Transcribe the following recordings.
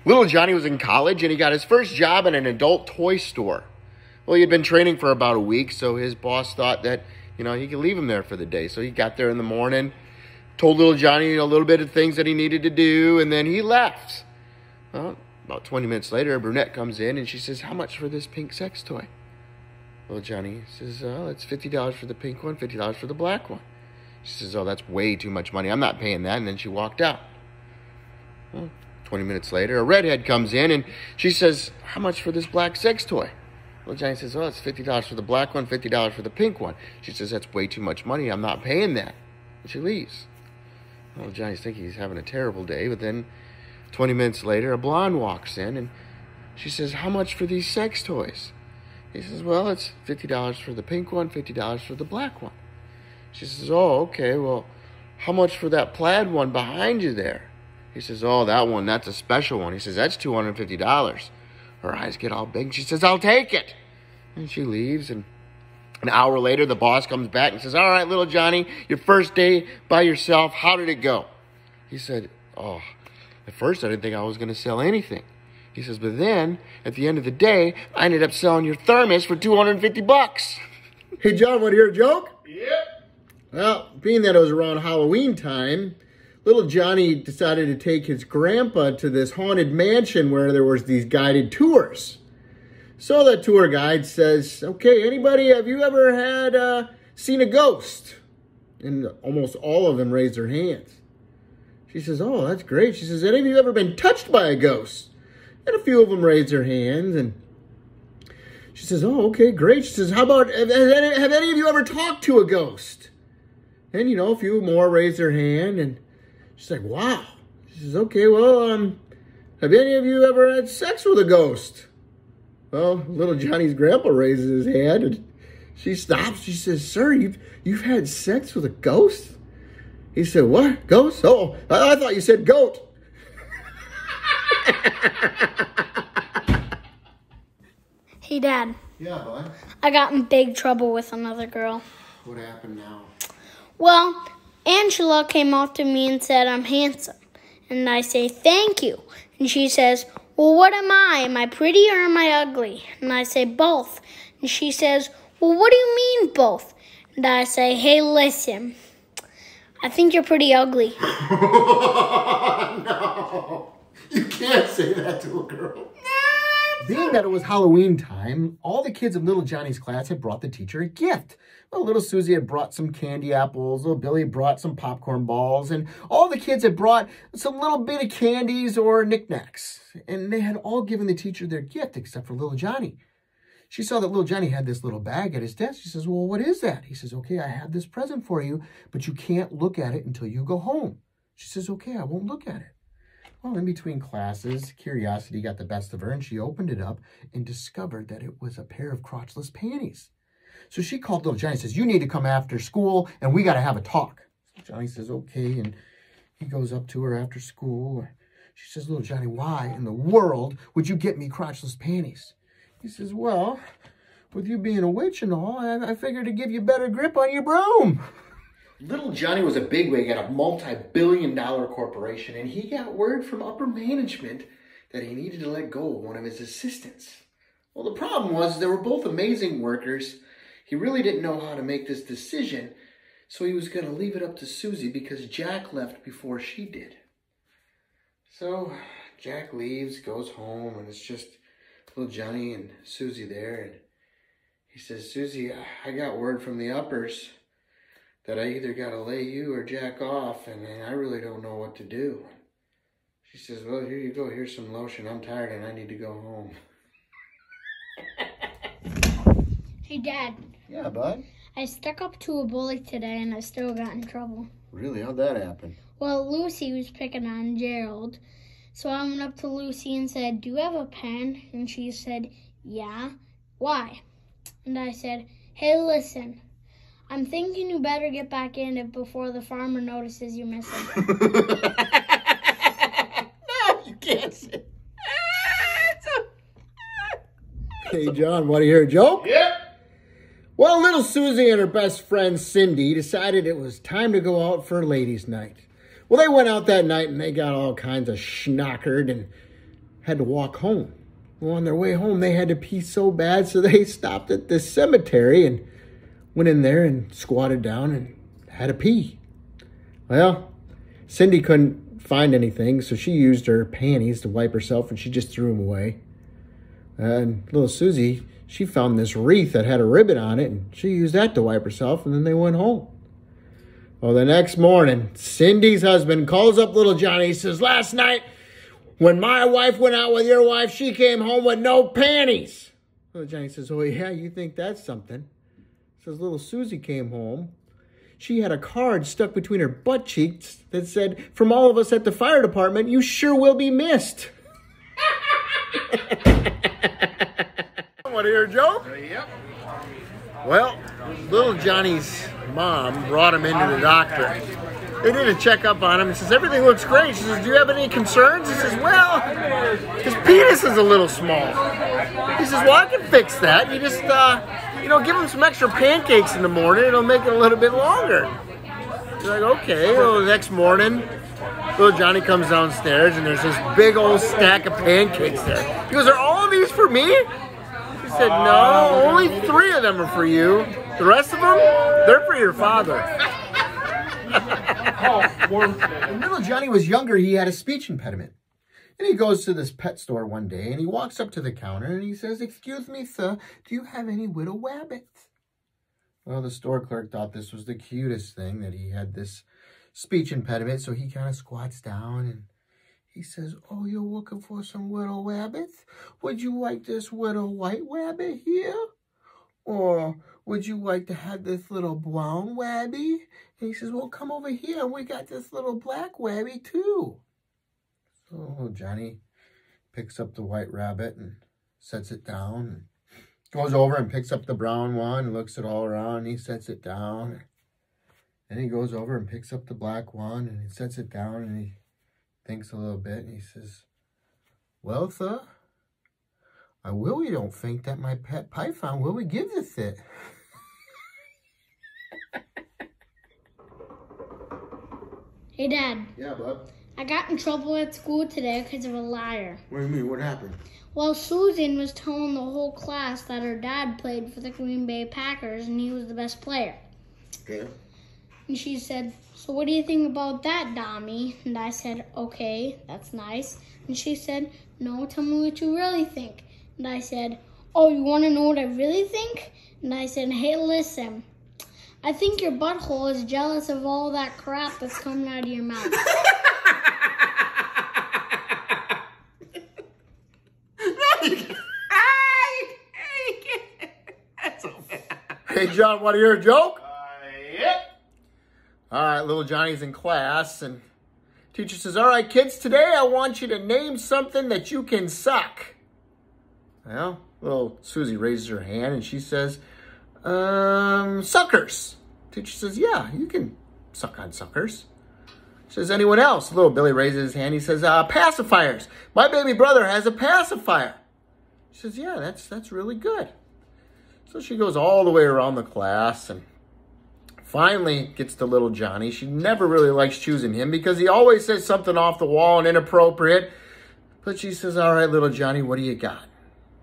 Little Johnny was in college, and he got his first job in an adult toy store. Well, he had been training for about a week, so his boss thought that, he could leave him there for the day. So he got there in the morning, told little Johnny a little bit of things that he needed to do, and then he left. Well, about 20 minutes later, a brunette comes in, and she says, "How much for this pink sex toy?" Little Johnny says, "Oh, it's $50 for the pink one, $50 for the black one." She says, "Oh, that's way too much money. I'm not paying that." And then she walked out. Well, 20 minutes later, a redhead comes in, and she says, "How much for this black sex toy?" Little Johnny says, "Oh, it's $50 for the black one, $50 for the pink one." She says, "That's way too much money. I'm not paying that." And she leaves. Well, Johnny's thinking he's having a terrible day, but then 20 minutes later, a blonde walks in, and she says, "How much for these sex toys?" He says, "Well, it's $50 for the pink one, $50 for the black one." She says, "Oh, okay, well, how much for that plaid one behind you there?" He says, "Oh, that one, that's a special one." He says, "That's $250. Her eyes get all big. She says, "I'll take it." And she leaves, and an hour later, the boss comes back and says, "All right, little Johnny, your first day by yourself, how did it go?" He said, "Oh, at first I didn't think I was going to sell anything." He says, "But then, at the end of the day, I ended up selling your thermos for $250. Hey, John, want to hear a joke? Yep. Well, being that it was around Halloween time, little Johnny decided to take his grandpa to this haunted mansion where there was these guided tours. So the tour guide says, "Okay, anybody, have you ever had seen a ghost?" And almost all of them raised their hands. She says, "Oh, that's great." She says, "Any of you ever been touched by a ghost?" And a few of them raised their hands. And she says, "Oh, okay, great." She says, "How about, have any of you ever talked to a ghost?" And, a few more raised their hand. And she's like, "Wow." She says, "Okay, well, have any of you ever had sex with a ghost?" Well, little Johnny's grandpa raises his hand, and she stops. She says, "Sir, you've had sex with a ghost?" He said, "What? Ghost? Oh, I thought you said goat." Hey, Dad. Yeah, bud. I got in big trouble with another girl. What happened now? Well, Angela came up to me and said I'm handsome. And I say, "Thank you." And she says, "Well, what am I? Am I pretty or am I ugly?" And I say, "Both." And she says, "Well, what do you mean both?" And I say, "Hey, listen, I think you're pretty ugly." No, you can't say that to a girl. Being that it was Halloween time, all the kids of little Johnny's class had brought the teacher a gift. Well, little Susie had brought some candy apples, little Billy brought some popcorn balls, and all the kids had brought some little bit of candies or knickknacks. And they had all given the teacher their gift except for little Johnny. She saw that little Johnny had this little bag at his desk. She says, "Well, what is that?" He says, "Okay, I have this present for you, but you can't look at it until you go home." She says, "Okay, I won't look at it." Well, in between classes, curiosity got the best of her, and she opened it up and discovered that it was a pair of crotchless panties. So she called little Johnny and says, "You need to come after school, and we got to have a talk." So Johnny says, "Okay," and he goes up to her after school. She says, "Little Johnny, why in the world would you get me crotchless panties?" He says, "Well, with you being a witch and all, I figured to give you better grip on your broom." Little Johnny was a bigwig at a multi-billion-dollar corporation, and he got word from upper management that he needed to let go of one of his assistants. Well, the problem was they were both amazing workers. He really didn't know how to make this decision, so he was going to leave it up to Susie because Jack left before she did. So Jack leaves, goes home, and it's just little Johnny and Susie there. And he says, "Susie, I got word from the uppers that I either got to lay you or Jack off, and I really don't know what to do." She says, "Well, here you go. Here's some lotion. I'm tired and I need to go home." Hey, Dad. Yeah, bud? I stuck up to a bully today and I still got in trouble. Really? How'd that happen? Well, Lucy was picking on Gerald. So I went up to Lucy and said, "Do you have a pen?" And she said, "Yeah." "Why?" And I said, "Hey, listen, I'm thinking you better get back in it before the farmer notices you're missing." No, you can't say. Hey, John, want to hear a joke? Yep. Well, little Susie and her best friend Cindy decided it was time to go out for ladies' night. Well, they went out that night and they got all kinds of schnockered, and had to walk home. Well, on their way home, they had to pee so bad, so they stopped at the cemetery and went in there and squatted down and had to pee. Well, Cindy couldn't find anything, so she used her panties to wipe herself, and she just threw them away. And little Susie, she found this wreath that had a ribbon on it, and she used that to wipe herself, and then they went home. Well, the next morning, Cindy's husband calls up little Johnny. He says, last night, when my wife went out with your wife, she came home with no panties. Little Johnny says, oh, yeah, you think that's something? He says, little Susie came home. She had a card stuck between her butt cheeks that said, from all of us at the fire department, you sure will be missed. Want to hear a joke? Yep. Well, little Johnny's mom brought him into the doctor. They did a checkup on him. He says, everything looks great. She says, do you have any concerns? He says, well, his penis is a little small. He says, well, I can fix that. You just, give him some extra pancakes in the morning. It'll make it a little bit longer. He's like, okay. Well, the next morning, little Johnny comes downstairs, and there's this big old stack of pancakes there. He goes, are all of these for me? He said, no, only 3 of them are for you. The rest of them, they're for your father. When little Johnny was younger, he had a speech impediment. And he goes to this pet store one day, and he walks up to the counter, and he says, excuse me, sir, do you have any widow wabbits? Well, the store clerk thought this was the cutest thing, that he had this speech impediment, so he kind of squats down, and he says, oh, you're looking for some widow wabbits? Would you like this widow white wabbit here? Or would you like to have this little brown wabby? And he says, well, come over here. We got this little black wabby, too. So Johnny picks up the white rabbit and sets it down. And goes over and picks up the brown one, looks it all around, and he sets it down. Then he goes over and picks up the black one, and he sets it down, and he thinks a little bit, and he says, well, sir, I really don't think that my pet python really gives a shit. Hey, Dad. Yeah, bud. I got in trouble at school today because of a liar. What do you mean? What happened? Well, Susan was telling the whole class that her dad played for the Green Bay Packers and he was the best player. Okay. And she said, so what do you think about that, Dommy? And I said, okay, that's nice. And she said, no, tell me what you really think. And I said, oh, you want to know what I really think? And I said, hey, listen, I think your butthole is jealous of all that crap that's coming out of your mouth. Hey, John, want to hear a joke? Yep. All right, little Johnny's in class, and teacher says, all right, kids, today I want you to name something that you can suck. Well, little Susie raises her hand, and she says, suckers. Teacher says, yeah, you can suck on suckers. Says, anyone else? Little Billy raises his hand. He says, pacifiers. My baby brother has a pacifier. She says, yeah, that's really good. So she goes all the way around the class and finally gets to little Johnny. She never really likes choosing him because he always says something off the wall and inappropriate. But she says, all right, little Johnny, what do you got?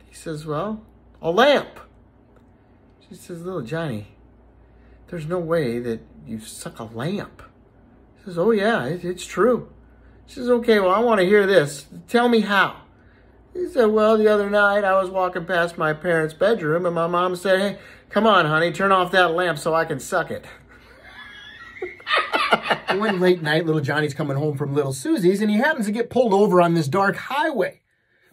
He says, well, a lamp. She says, little Johnny, there's no way that you suck a lamp. He says, oh, yeah, it's true. She says, okay, well, I want to hear this. Tell me how. He said, well, the other night I was walking past my parents' bedroom and my mom said, hey, come on, honey, turn off that lamp so I can suck it. One late night, little Johnny's coming home from little Susie's and he happens to get pulled over on this dark highway.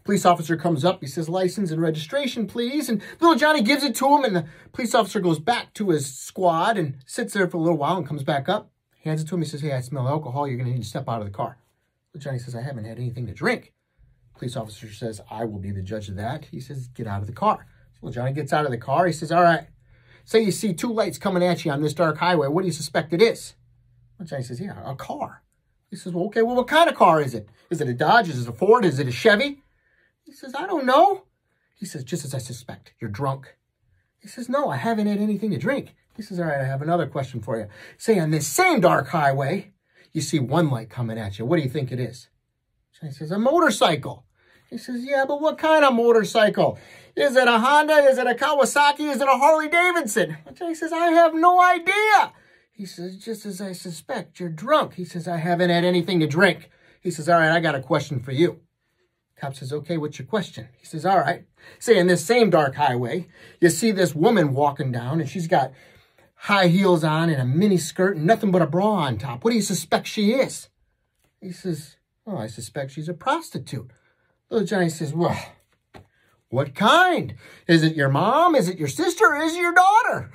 Police officer comes up, he says, license and registration, please. And little Johnny gives it to him and the police officer goes back to his squad and sits there for a little while and comes back up, hands it to him. He says, hey, I smell alcohol. You're going to need to step out of the car. Little Johnny says, I haven't had anything to drink. Police officer says, I will be the judge of that. He says, get out of the car. So Johnny gets out of the car. He says, all right, say you see 2 lights coming at you on this dark highway. What do you suspect it is? Well, Johnny says, yeah, a car. He says, well, okay, well, what kind of car is it? Is it a Dodge? Is it a Ford? Is it a Chevy? He says, I don't know. He says, just as I suspect, you're drunk. He says, no, I haven't had anything to drink. He says, all right, I have another question for you. Say on this same dark highway, you see 1 light coming at you. What do you think it is? Johnny says, a motorcycle. He says, yeah, but what kind of motorcycle? Is it a Honda? Is it a Kawasaki? Is it a Harley Davidson? Johnny says, I have no idea. He says, just as I suspect, you're drunk. He says, I haven't had anything to drink. He says, all right, I got a question for you. Cop says, okay, what's your question? He says, all right. Say, in this same dark highway, you see this woman walking down, and she's got high heels on and a mini skirt and nothing but a bra on top. What do you suspect she is? He says, oh, I suspect she's a prostitute. Little Johnny says, well, what kind? Is it your mom? Is it your sister? Or is it your daughter?